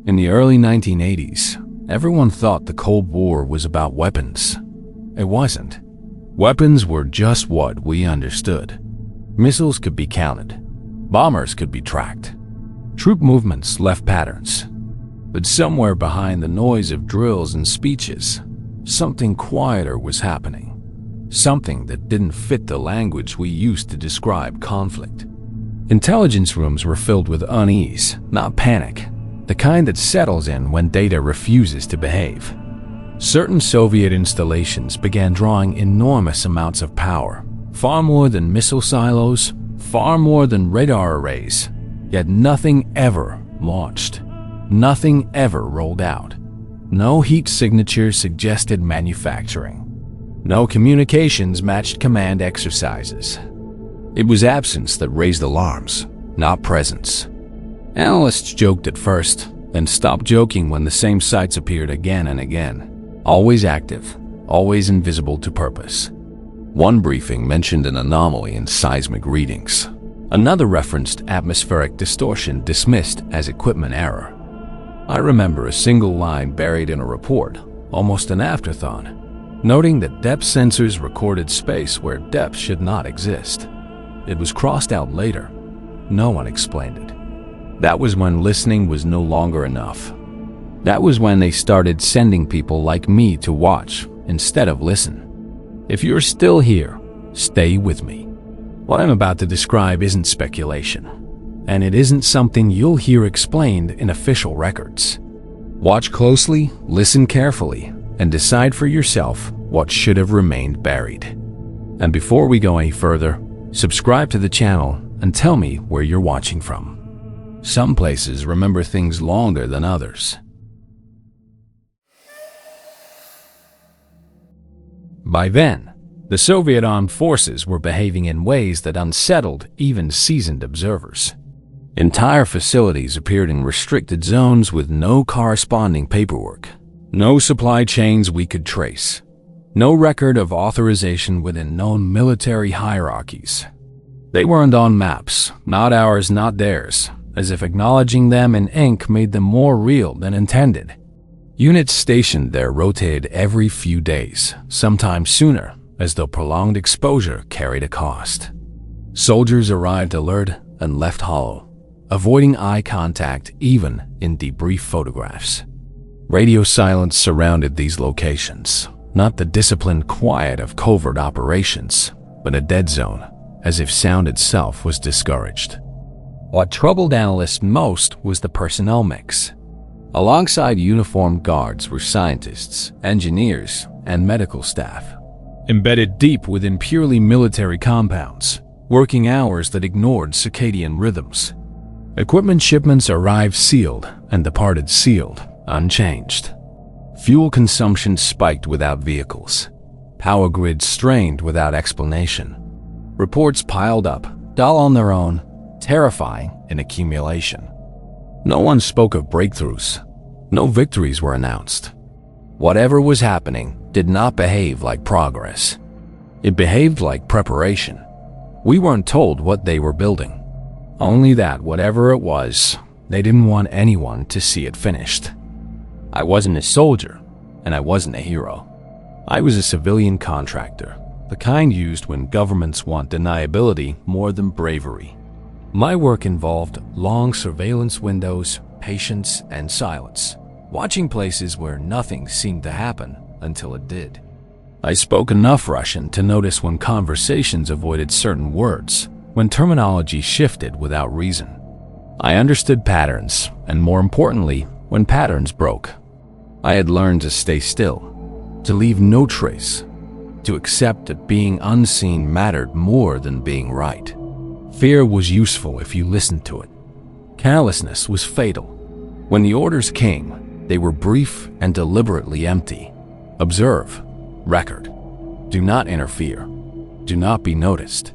In the early 1980s, everyone thought the Cold War was about weapons. It wasn't. Weapons were just what we understood. Missiles could be counted. Bombers could be tracked. Troop movements left patterns. But somewhere behind the noise of drills and speeches, something quieter was happening. Something that didn't fit the language we used to describe conflict. Intelligence rooms were filled with unease, not panic, the kind that settles in when data refuses to behave. Certain Soviet installations began drawing enormous amounts of power, far more than missile silos, far more than radar arrays, yet nothing ever launched. Nothing ever rolled out. No heat signature suggested manufacturing. No communications matched command exercises. It was absence that raised alarms, not presence. Analysts joked at first, then stopped joking when the same sights appeared again and again. Always active, always invisible to purpose. One briefing mentioned an anomaly in seismic readings. Another referenced atmospheric distortion dismissed as equipment error. I remember a single line buried in a report, almost an afterthought, noting that depth sensors recorded space where depth should not exist. It was crossed out later. No one explained it. That was when listening was no longer enough. That was when they started sending people like me to watch instead of listen. If you're still here, stay with me. What I'm about to describe isn't speculation, and it isn't something you'll hear explained in official records. Watch closely, listen carefully, and decide for yourself what should have remained buried. And before we go any further, subscribe to the channel and tell me where you're watching from. Some places remember things longer than others. By then, the Soviet armed forces were behaving in ways that unsettled even seasoned observers. Entire facilities appeared in restricted zones with no corresponding paperwork, no supply chains we could trace, no record of authorization within known military hierarchies. They weren't on maps, not ours, not theirs, as if acknowledging them in ink made them more real than intended. Units stationed there rotated every few days, sometimes sooner, as though prolonged exposure carried a cost. Soldiers arrived alert and left hollow, avoiding eye contact even in debrief photographs. Radio silence surrounded these locations, not the disciplined quiet of covert operations, but a dead zone, as if sound itself was discouraged. What troubled analysts most was the personnel mix. Alongside uniformed guards were scientists, engineers, and medical staff, embedded deep within purely military compounds, working hours that ignored circadian rhythms. Equipment shipments arrived sealed and departed sealed, unchanged. Fuel consumption spiked without vehicles. Power grids strained without explanation. Reports piled up, dull on their own, terrifying in accumulation. No one spoke of breakthroughs. No victories were announced. Whatever was happening did not behave like progress. It behaved like preparation. We weren't told what they were building. Only that whatever it was, they didn't want anyone to see it finished. I wasn't a soldier, and I wasn't a hero. I was a civilian contractor, the kind used when governments want deniability more than bravery. My work involved long surveillance windows, patience, and silence, watching places where nothing seemed to happen until it did. I spoke enough Russian to notice when conversations avoided certain words, when terminology shifted without reason. I understood patterns, and more importantly, when patterns broke. I had learned to stay still, to leave no trace, to accept that being unseen mattered more than being right. Fear was useful if you listened to it. Carelessness was fatal. When the orders came, they were brief and deliberately empty. Observe, record. Do not interfere. Do not be noticed.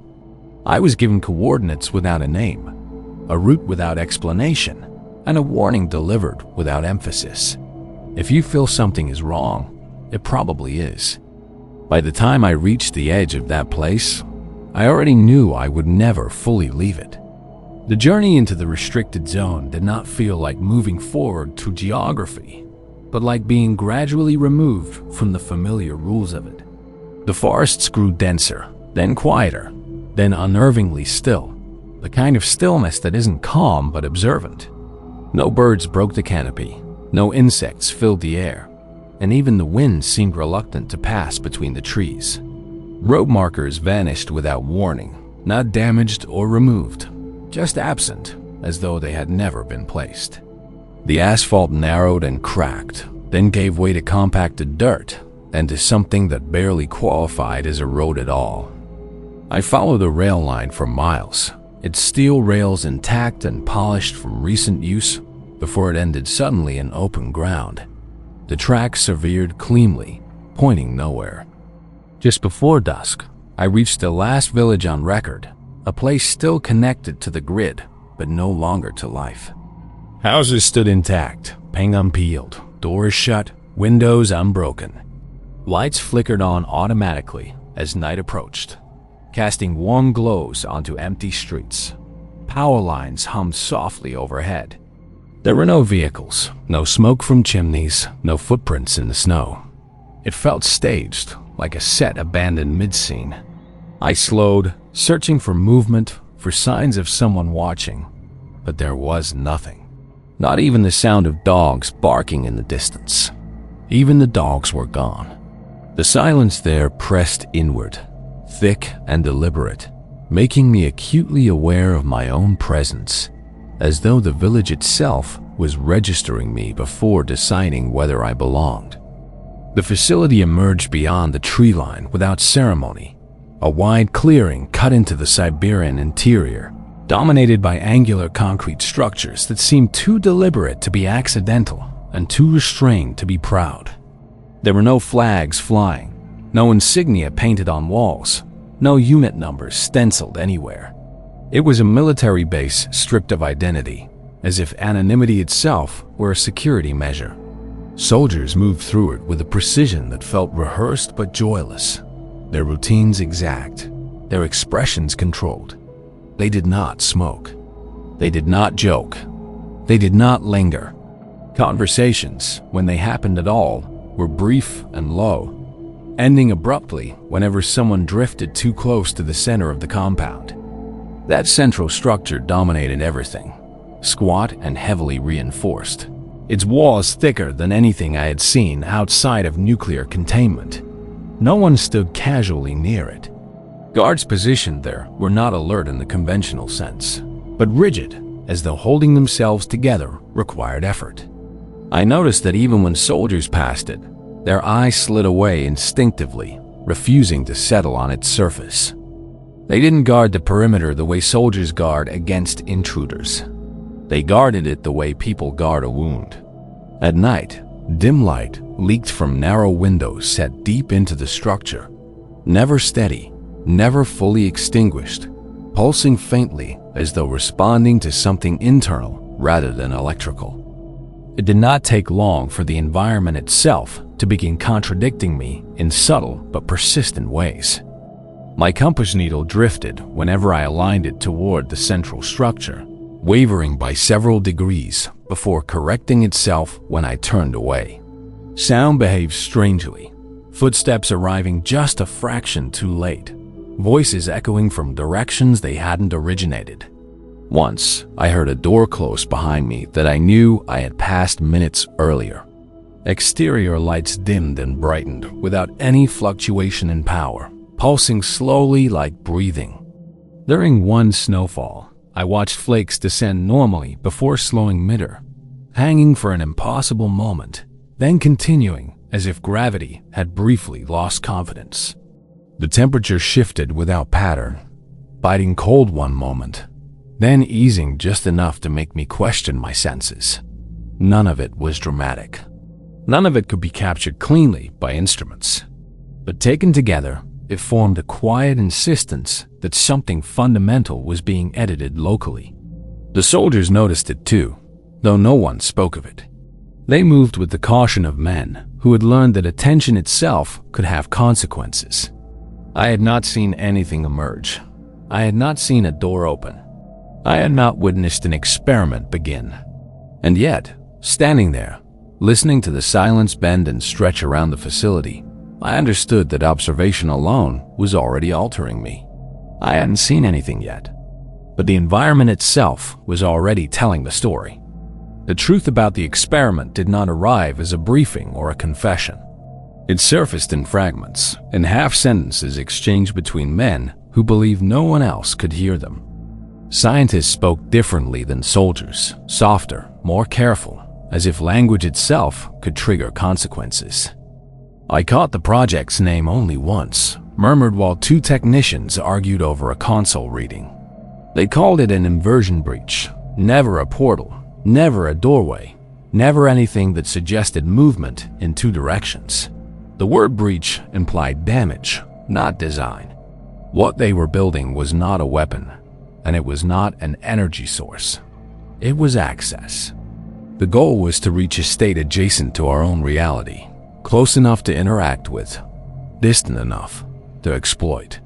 I was given coordinates without a name, a route without explanation, and a warning delivered without emphasis. If you feel something is wrong, it probably is. By the time I reached the edge of that place, I already knew I would never fully leave it. The journey into the restricted zone did not feel like moving forward through geography, but like being gradually removed from the familiar rules of it. The forests grew denser, then quieter, then unnervingly still, the kind of stillness that isn't calm but observant. No birds broke the canopy, no insects filled the air, and even the wind seemed reluctant to pass between the trees. Road markers vanished without warning, not damaged or removed, just absent, as though they had never been placed. The asphalt narrowed and cracked, then gave way to compacted dirt and to something that barely qualified as a road at all. I followed the rail line for miles, its steel rails intact and polished from recent use, before it ended suddenly in open ground. The tracks severed cleanly, pointing nowhere. Just before dusk, I reached the last village on record, a place still connected to the grid, but no longer to life. Houses stood intact, paint unpeeled, doors shut, windows unbroken. Lights flickered on automatically as night approached, casting warm glows onto empty streets. Power lines hummed softly overhead. There were no vehicles, no smoke from chimneys, no footprints in the snow. It felt staged, like a set abandoned mid-scene. I slowed, searching for movement, for signs of someone watching, but there was nothing. Not even the sound of dogs barking in the distance. Even the dogs were gone. The silence there pressed inward, thick and deliberate, making me acutely aware of my own presence, as though the village itself was registering me before deciding whether I belonged. The facility emerged beyond the tree line without ceremony, a wide clearing cut into the Siberian interior, dominated by angular concrete structures that seemed too deliberate to be accidental and too restrained to be proud. There were no flags flying, no insignia painted on walls, no unit numbers stenciled anywhere. It was a military base stripped of identity, as if anonymity itself were a security measure. Soldiers moved through it with a precision that felt rehearsed but joyless, their routines exact, their expressions controlled. They did not smoke. They did not joke. They did not linger. Conversations, when they happened at all, were brief and low, ending abruptly whenever someone drifted too close to the center of the compound. That central structure dominated everything, squat and heavily reinforced, its walls thicker than anything I had seen outside of nuclear containment. No one stood casually near it. Guards positioned there were not alert in the conventional sense, but rigid, as though holding themselves together required effort. I noticed that even when soldiers passed it, their eyes slid away instinctively, refusing to settle on its surface. They didn't guard the perimeter the way soldiers guard against intruders. They guarded it the way people guard a wound. At night, dim light leaked from narrow windows set deep into the structure, never steady, never fully extinguished, pulsing faintly as though responding to something internal rather than electrical. It did not take long for the environment itself to begin contradicting me in subtle but persistent ways. My compass needle drifted whenever I aligned it toward the central structure, wavering by several degrees before correcting itself when I turned away. Sound behaved strangely, footsteps arriving just a fraction too late, voices echoing from directions they hadn't originated. Once, I heard a door close behind me that I knew I had passed minutes earlier. Exterior lights dimmed and brightened without any fluctuation in power, pulsing slowly like breathing. During one snowfall, I watched flakes descend normally before slowing mid-air, hanging for an impossible moment, then continuing as if gravity had briefly lost confidence. The temperature shifted without pattern, biting cold one moment, then easing just enough to make me question my senses. None of it was dramatic. None of it could be captured cleanly by instruments. But taken together, it formed a quiet insistence that something fundamental was being edited locally. The soldiers noticed it too, though no one spoke of it. They moved with the caution of men who had learned that attention itself could have consequences. I had not seen anything emerge. I had not seen a door open. I had not witnessed an experiment begin. And yet, standing there, listening to the silence bend and stretch around the facility, I understood that observation alone was already altering me. I hadn't seen anything yet, but the environment itself was already telling the story. The truth about the experiment did not arrive as a briefing or a confession. It surfaced in fragments, in half-sentences exchanged between men who believed no one else could hear them. Scientists spoke differently than soldiers, softer, more careful, as if language itself could trigger consequences. I caught the project's name only once, murmured while two technicians argued over a console reading. They called it an inversion breach, never a portal, never a doorway, never anything that suggested movement in two directions. The word breach implied damage, not design. What they were building was not a weapon, and it was not an energy source. It was access. The goal was to reach a state adjacent to our own reality, close enough to interact with, distant enough to exploit.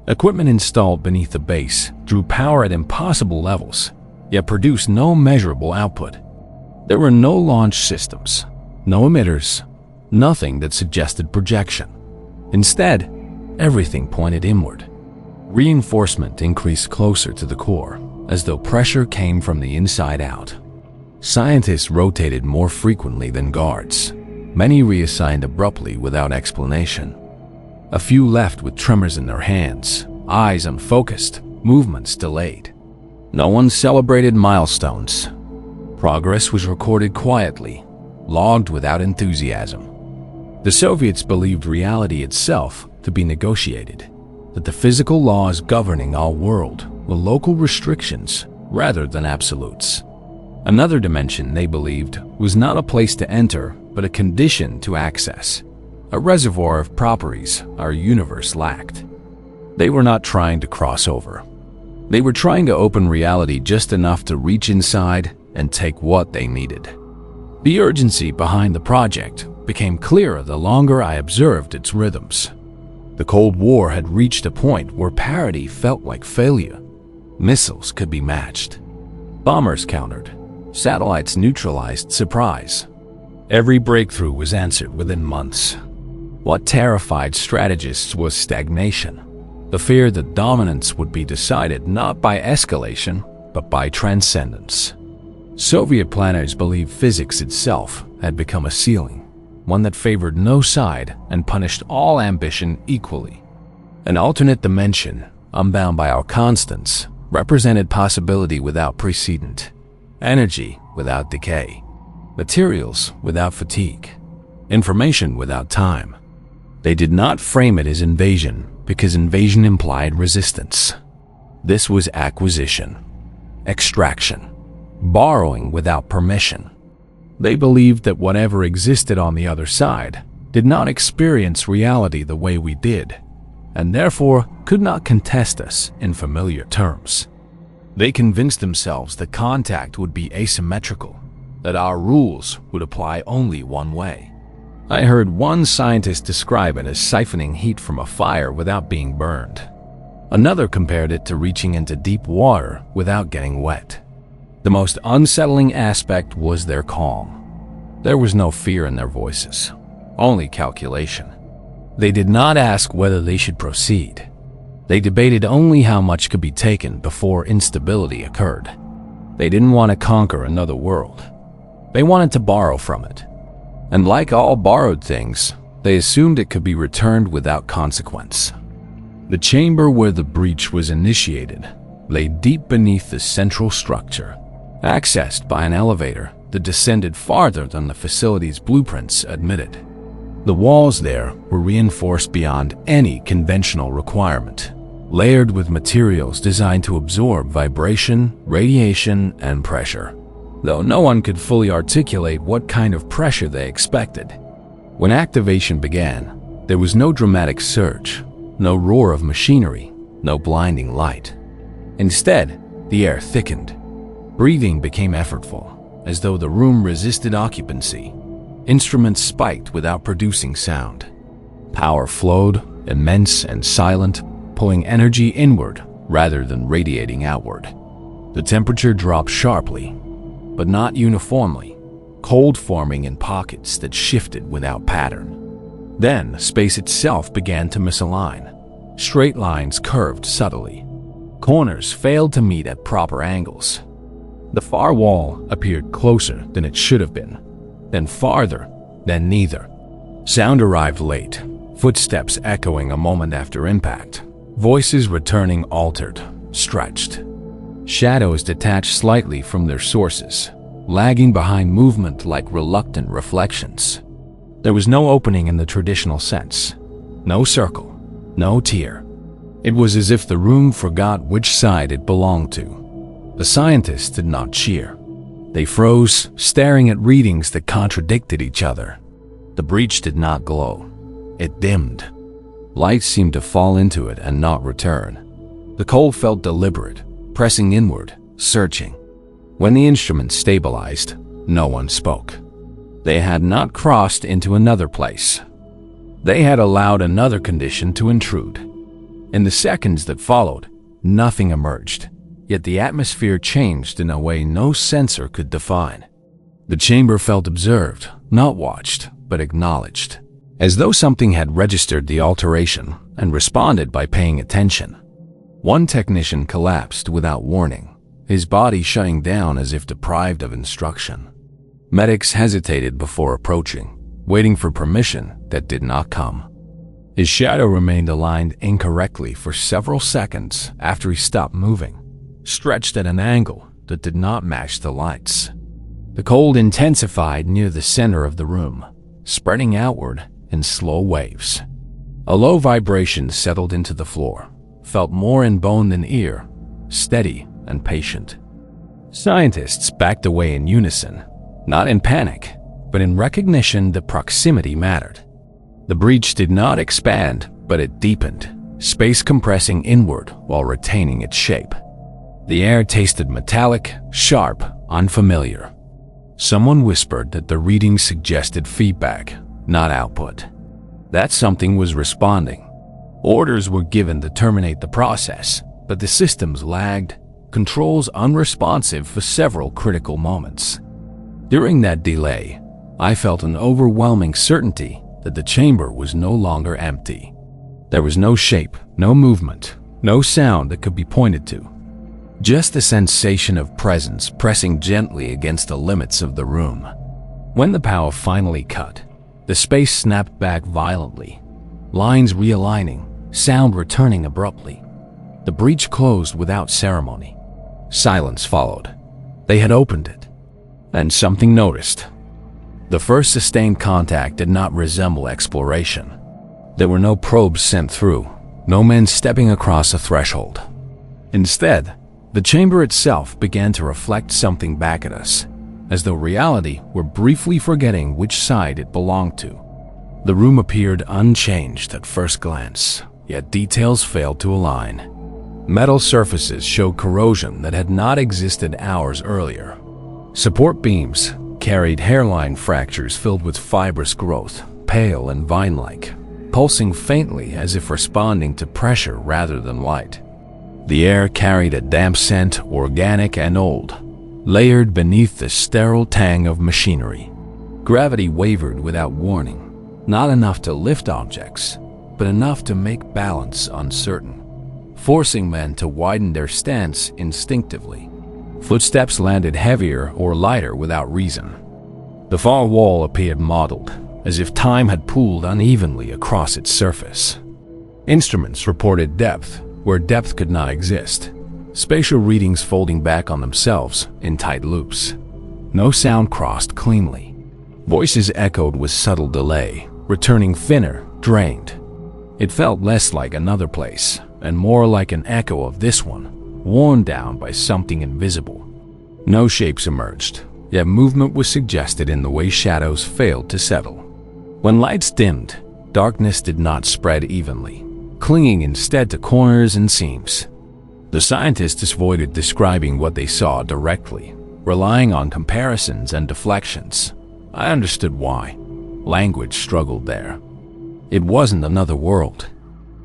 Equipment installed beneath the base drew power at impossible levels, yet produced no measurable output. There were no launch systems, no emitters, nothing that suggested projection. Instead, everything pointed inward. Reinforcement increased closer to the core, as though pressure came from the inside out. Scientists rotated more frequently than guards, many reassigned abruptly without explanation. A few left with tremors in their hands, eyes unfocused, movements delayed. No one celebrated milestones. Progress was recorded quietly, logged without enthusiasm. The Soviets believed reality itself to be negotiated, that the physical laws governing our world were local restrictions rather than absolutes. Another dimension, they believed, was not a place to enter, but a condition to access, a reservoir of properties our universe lacked. They were not trying to cross over. They were trying to open reality just enough to reach inside and take what they needed. The urgency behind the project became clearer the longer I observed its rhythms. The Cold War had reached a point where parity felt like failure. Missiles could be matched. Bombers countered. Satellites neutralized surprise. Every breakthrough was answered within months. What terrified strategists was stagnation, the fear that dominance would be decided not by escalation, but by transcendence. Soviet planners believed physics itself had become a ceiling, one that favored no side and punished all ambition equally. An alternate dimension, unbound by our constants, represented possibility without precedent, energy without decay, materials without fatigue, information without time. They did not frame it as invasion because invasion implied resistance. This was acquisition, extraction, borrowing without permission. They believed that whatever existed on the other side did not experience reality the way we did, and therefore could not contest us in familiar terms. They convinced themselves that contact would be asymmetrical, that our rules would apply only one way. I heard one scientist describe it as siphoning heat from a fire without being burned. Another compared it to reaching into deep water without getting wet. The most unsettling aspect was their calm. There was no fear in their voices, only calculation. They did not ask whether they should proceed. They debated only how much could be taken before instability occurred. They didn't want to conquer another world. They wanted to borrow from it. And like all borrowed things, they assumed it could be returned without consequence. The chamber where the breach was initiated lay deep beneath the central structure, accessed by an elevator that descended farther than the facility's blueprints admitted. The walls there were reinforced beyond any conventional requirement, layered with materials designed to absorb vibration, radiation, and pressure, though no one could fully articulate what kind of pressure they expected. When activation began, there was no dramatic surge, no roar of machinery, no blinding light. Instead, the air thickened. Breathing became effortful, as though the room resisted occupancy. Instruments spiked without producing sound. Power flowed, immense and silent, pulling energy inward rather than radiating outward. The temperature dropped sharply, but not uniformly, cold forming in pockets that shifted without pattern. Then, space itself began to misalign. Straight lines curved subtly. Corners failed to meet at proper angles. The far wall appeared closer than it should have been, then farther than neither. Sound arrived late, footsteps echoing a moment after impact, voices returning altered, stretched. Shadows detached slightly from their sources, lagging behind movement like reluctant reflections. There was no opening in the traditional sense, no circle, no tier. It was as if the room forgot which side it belonged to. The scientists did not cheer. They froze, staring at readings that contradicted each other. The breach did not glow. It dimmed. Light seemed to fall into it and not return. The cold felt deliberate, pressing inward, searching. When the instrument stabilized, no one spoke. They had not crossed into another place. They had allowed another condition to intrude. In the seconds that followed, nothing emerged, yet the atmosphere changed in a way no sensor could define. The chamber felt observed, not watched, but acknowledged, as though something had registered the alteration and responded by paying attention. One technician collapsed without warning, his body shutting down as if deprived of instruction. Medics hesitated before approaching, waiting for permission that did not come. His shadow remained aligned incorrectly for several seconds after he stopped moving, stretched at an angle that did not match the lights. The cold intensified near the center of the room, spreading outward in slow waves. A low vibration settled into the floor, felt more in bone than ear, steady and patient. Scientists backed away in unison, not in panic, but in recognition that proximity mattered. The breach did not expand, but it deepened, space compressing inward while retaining its shape. The air tasted metallic, sharp, unfamiliar. Someone whispered that the reading suggested feedback, not output. That something was responding. Orders were given to terminate the process, but the systems lagged, controls unresponsive for several critical moments. During that delay, I felt an overwhelming certainty that the chamber was no longer empty. There was no shape, no movement, no sound that could be pointed to. Just the sensation of presence pressing gently against the limits of the room. When the power finally cut, the space snapped back violently, lines realigning, sound returning abruptly. The breach closed without ceremony. Silence followed. They had opened it. And something noticed. The first sustained contact did not resemble exploration. There were no probes sent through, no men stepping across a threshold. Instead, the chamber itself began to reflect something back at us, as though reality were briefly forgetting which side it belonged to. The room appeared unchanged at first glance, yet details failed to align. Metal surfaces showed corrosion that had not existed hours earlier. Support beams carried hairline fractures filled with fibrous growth, pale and vine-like, pulsing faintly as if responding to pressure rather than light. The air carried a damp scent, organic and old, layered beneath the sterile tang of machinery. Gravity wavered without warning, not enough to lift objects, but enough to make balance uncertain, forcing men to widen their stance instinctively. Footsteps landed heavier or lighter without reason. The far wall appeared mottled, as if time had pooled unevenly across its surface. Instruments reported depth where depth could not exist, spatial readings folding back on themselves in tight loops. No sound crossed cleanly. Voices echoed with subtle delay, returning thinner, drained. It felt less like another place, and more like an echo of this one, worn down by something invisible. No shapes emerged, yet movement was suggested in the way shadows failed to settle. When lights dimmed, darkness did not spread evenly, clinging instead to corners and seams. The scientists avoided describing what they saw directly, relying on comparisons and deflections. I understood why. Language struggled there. It wasn't another world.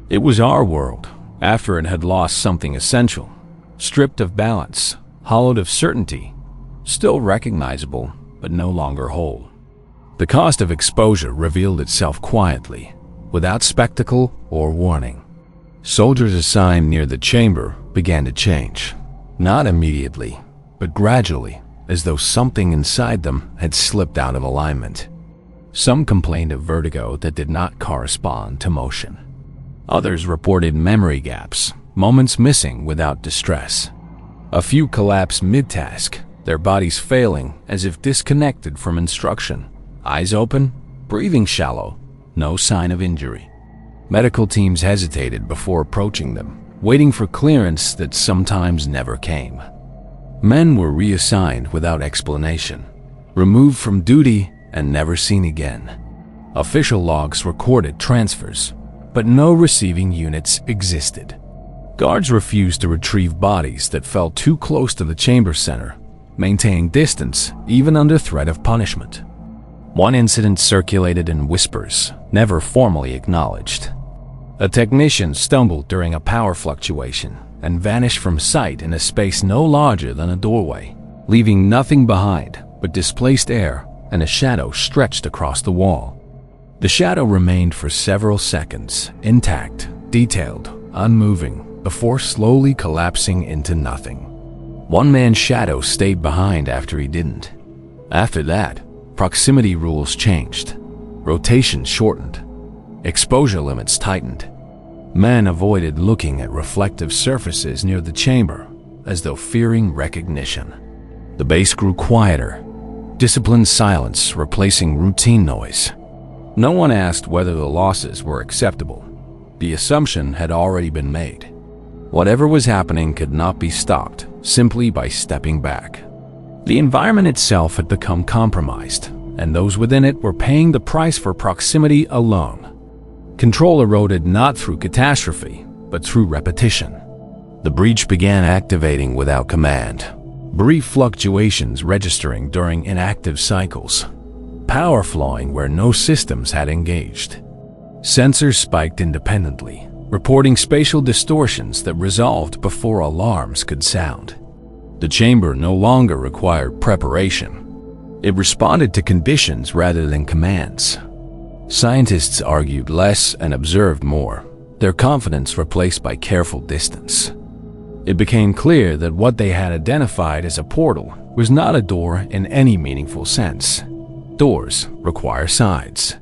It was our world, after it had lost something essential, stripped of balance, hollowed of certainty, still recognizable but no longer whole. The cost of exposure revealed itself quietly, without spectacle or warning. Soldiers assigned near the chamber began to change, not immediately, but gradually, as though something inside them had slipped out of alignment. Some complained of vertigo that did not correspond to motion. Others reported memory gaps, moments missing without distress. A few collapsed mid-task, their bodies failing as if disconnected from instruction. Eyes open, breathing shallow, no sign of injury. Medical teams hesitated before approaching them, waiting for clearance that sometimes never came. Men were reassigned without explanation, removed from duty and never seen again. Official logs recorded transfers, but no receiving units existed. Guards refused to retrieve bodies that fell too close to the chamber center, maintaining distance even under threat of punishment. One incident circulated in whispers, never formally acknowledged. A technician stumbled during a power fluctuation and vanished from sight in a space no larger than a doorway, leaving nothing behind but displaced air and a shadow stretched across the wall. The shadow remained for several seconds, intact, detailed, unmoving, before slowly collapsing into nothing. One man's shadow stayed behind after he didn't. After that, proximity rules changed. Rotation shortened. Exposure limits tightened. Men avoided looking at reflective surfaces near the chamber, as though fearing recognition. The base grew quieter, disciplined silence replacing routine noise. No one asked whether the losses were acceptable. The assumption had already been made. Whatever was happening could not be stopped simply by stepping back. The environment itself had become compromised, and those within it were paying the price for proximity alone. Control eroded not through catastrophe, but through repetition. The breach began activating without command, brief fluctuations registering during inactive cycles, power flowing where no systems had engaged. Sensors spiked independently, reporting spatial distortions that resolved before alarms could sound. The chamber no longer required preparation. It responded to conditions rather than commands. Scientists argued less and observed more, their confidence replaced by careful distance. It became clear that what they had identified as a portal was not a door in any meaningful sense. Doors require sides.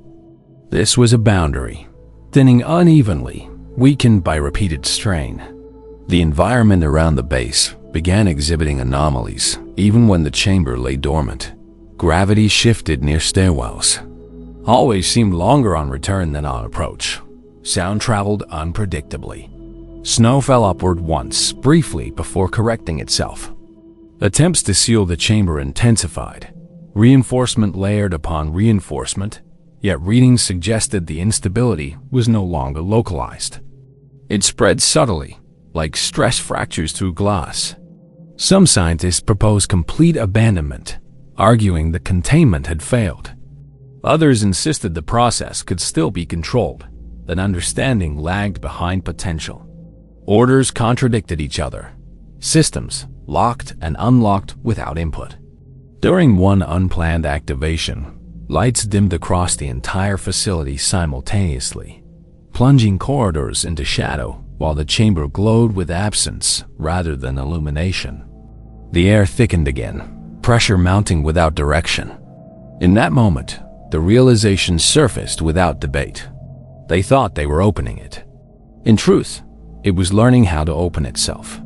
This was a boundary, thinning unevenly, weakened by repeated strain. The environment around the base began exhibiting anomalies, even when the chamber lay dormant. Gravity shifted near stairwells. Hallways seemed longer on return than on approach. Sound traveled unpredictably. Snow fell upward once, briefly, before correcting itself. Attempts to seal the chamber intensified. Reinforcement layered upon reinforcement, yet readings suggested the instability was no longer localized. It spread subtly, like stress fractures through glass. Some scientists proposed complete abandonment, arguing the containment had failed. Others insisted the process could still be controlled, that understanding lagged behind potential. Orders contradicted each other. Systems locked and unlocked without input. During one unplanned activation, lights dimmed across the entire facility simultaneously, plunging corridors into shadow while the chamber glowed with absence rather than illumination. The air thickened again, pressure mounting without direction. In that moment, the realization surfaced without debate. They thought they were opening it. In truth, it was learning how to open itself.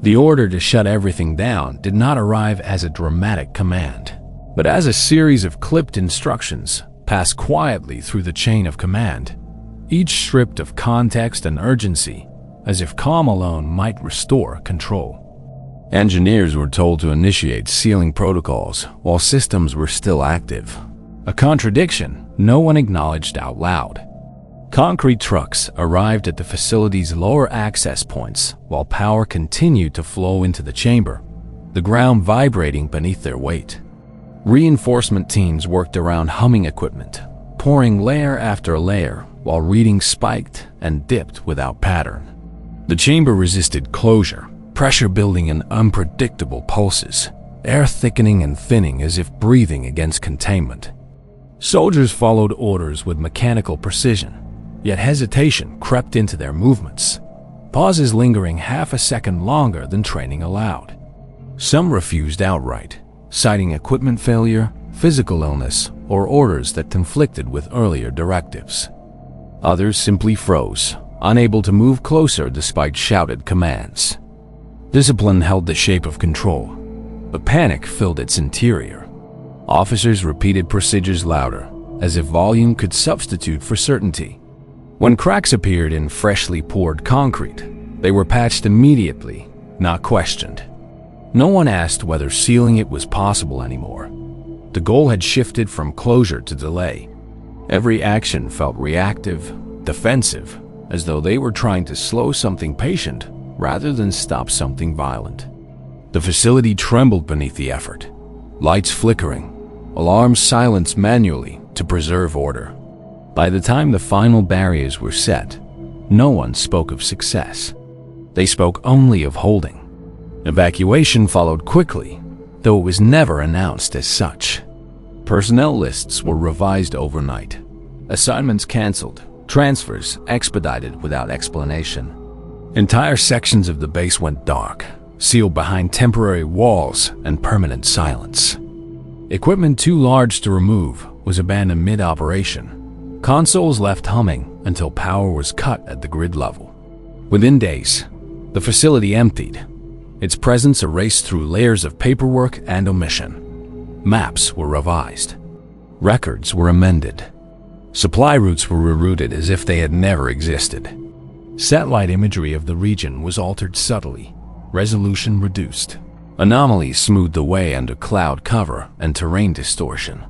The order to shut everything down did not arrive as a dramatic command, but as a series of clipped instructions passed quietly through the chain of command, each stripped of context and urgency, as if calm alone might restore control. Engineers were told to initiate sealing protocols while systems were still active, a contradiction no one acknowledged out loud. Concrete trucks arrived at the facility's lower access points while power continued to flow into the chamber, the ground vibrating beneath their weight. Reinforcement teams worked around humming equipment, pouring layer after layer while readings spiked and dipped without pattern. The chamber resisted closure, pressure building in unpredictable pulses, air thickening and thinning as if breathing against containment. Soldiers followed orders with mechanical precision, yet hesitation crept into their movements, pauses lingering half a second longer than training allowed. Some refused outright, citing equipment failure, physical illness, or orders that conflicted with earlier directives. Others simply froze, unable to move closer despite shouted commands. Discipline held the shape of control, but panic filled its interior. Officers repeated procedures louder, as if volume could substitute for certainty. When cracks appeared in freshly poured concrete, they were patched immediately, not questioned. No one asked whether sealing it was possible anymore. The goal had shifted from closure to delay. Every action felt reactive, defensive, as though they were trying to slow something patient rather than stop something violent. The facility trembled beneath the effort, lights flickering, alarms silenced manually to preserve order. By the time the final barriers were set, no one spoke of success. They spoke only of holding. Evacuation followed quickly, though it was never announced as such. Personnel lists were revised overnight, assignments canceled, transfers expedited without explanation. Entire sections of the base went dark, sealed behind temporary walls and permanent silence. Equipment too large to remove was abandoned mid-operation. Consoles left humming until power was cut at the grid level. Within days, the facility emptied, its presence erased through layers of paperwork and omission. Maps were revised. Records were amended. Supply routes were rerouted as if they had never existed. Satellite imagery of the region was altered subtly, resolution reduced. Anomalies smoothed the way under cloud cover and terrain distortion.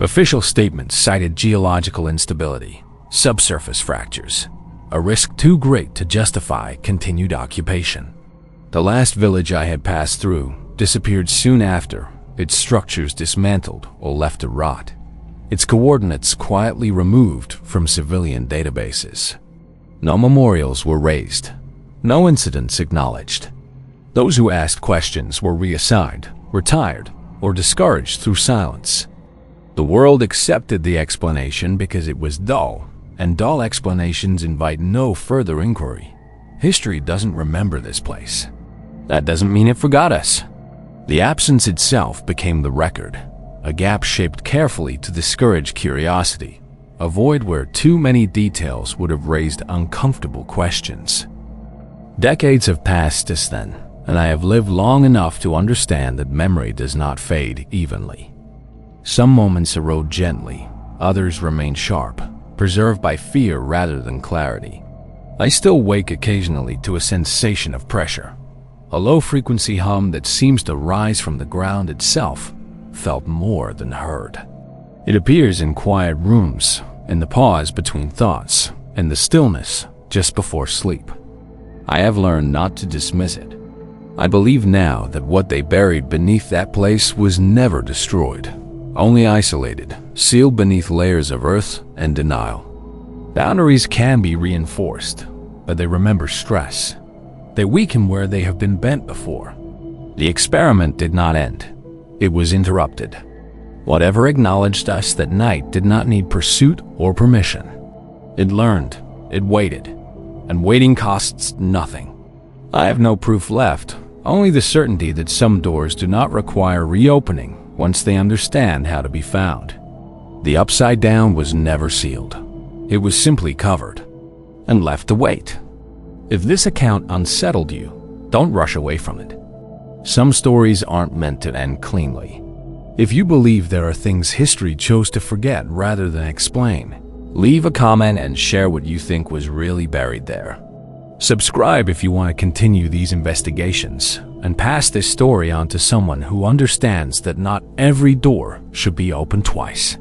Official statements cited geological instability, subsurface fractures, a risk too great to justify continued occupation. The last village I had passed through disappeared soon after, its structures dismantled or left to rot, its coordinates quietly removed from civilian databases. No memorials were raised, no incidents acknowledged. Those who asked questions were reassigned, retired, or discouraged through silence. The world accepted the explanation because it was dull, and dull explanations invite no further inquiry. History doesn't remember this place. That doesn't mean it forgot us. The absence itself became the record, a gap shaped carefully to discourage curiosity, a void where too many details would have raised uncomfortable questions. Decades have passed since then, and I have lived long enough to understand that memory does not fade evenly. Some moments erode gently, others remain sharp, preserved by fear rather than clarity. I still wake occasionally to a sensation of pressure, a low-frequency hum that seems to rise from the ground itself, felt more than heard. It appears in quiet rooms, in the pause between thoughts, and the stillness just before sleep. I have learned not to dismiss it. I believe now that what they buried beneath that place was never destroyed, only isolated, sealed beneath layers of earth and denial. Boundaries can be reinforced, but they remember stress. They weaken where they have been bent before. The experiment did not end. It was interrupted. Whatever acknowledged us that night did not need pursuit or permission. It learned, it waited, and waiting costs nothing. I have no proof left, only the certainty that some doors do not require reopening once they understand how to be found. The upside down was never sealed. It was simply covered and left to wait. If this account unsettled you, don't rush away from it. Some stories aren't meant to end cleanly. If you believe there are things history chose to forget rather than explain, leave a comment and share what you think was really buried there. Subscribe if you want to continue these investigations, and pass this story on to someone who understands that not every door should be opened twice.